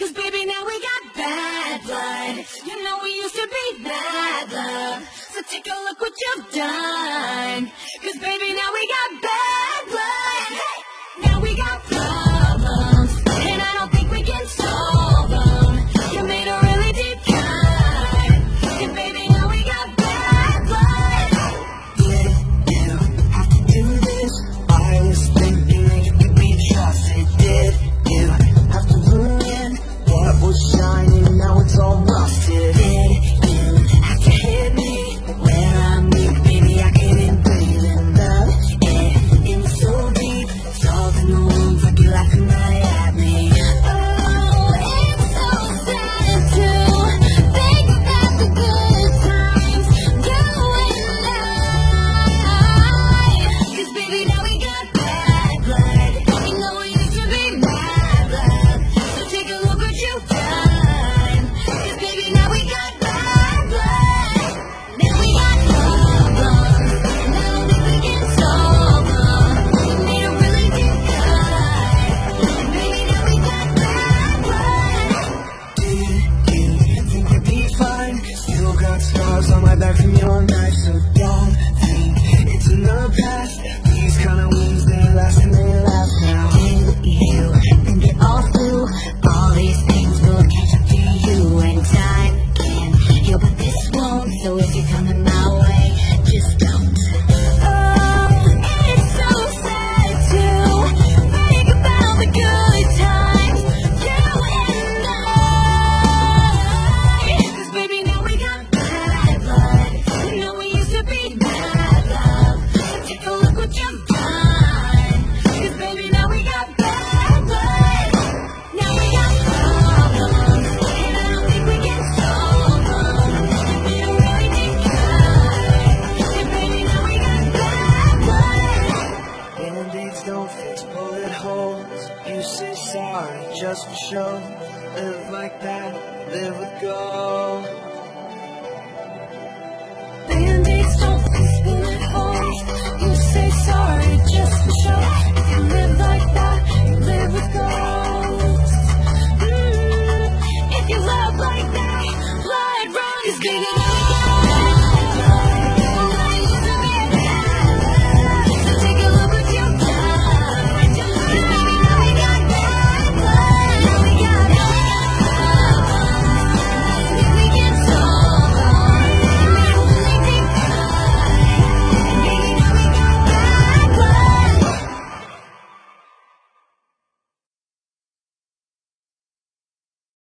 'Cause baby, now we got bad blood. You know we used to be bad love. So take a look what you've done. 'Cause baby, now we got bad blood. Hey, now we got problems, and I don't think we can solve them. You made a really deep cut, and baby, now we got bad blood. Did you have to do this? I was thinking that you could be trusted. Did you have to ruin what was shining? Now it's all rusted. Did you have to hit me where I'm weak, baby? I couldn't breathe and love it in so deep. It's all in the wounds like you're laughing right at me. Oh, it's so sad to think about the good times you and I. 'Cause baby, now we got bad blood. You know we used to be mad love. So take a look what you've done. 'Cause baby, now we got bad blood. Now we got problems, and I don't think we can solve them. We made a really deep cut, and baby, now we got bad blood. Did you think you'd be fine? Still got scars on my back from your knife, so don't think it's in the past. These kind of wounds, they last and they last now. Did you think it all through? All these things will catch up to you, and time can heal, but this won't. So if you're coming my way, just don't. Oh, it's so sad to think about the good times you and I. 'Cause baby, now we got bad blood. You know we used to be bad love. So take a look what you've done. 'Cause baby, now we got bad blood. Now we got problems, and I don't think we can solve them. You made a really deep cut, and baby, now we got bad blood. Band-aids don't fix bullet holes. You say sorry just for show. Live like that, live with gold. Band-aids don't fix bullet holes. You say sorry just for show. If you live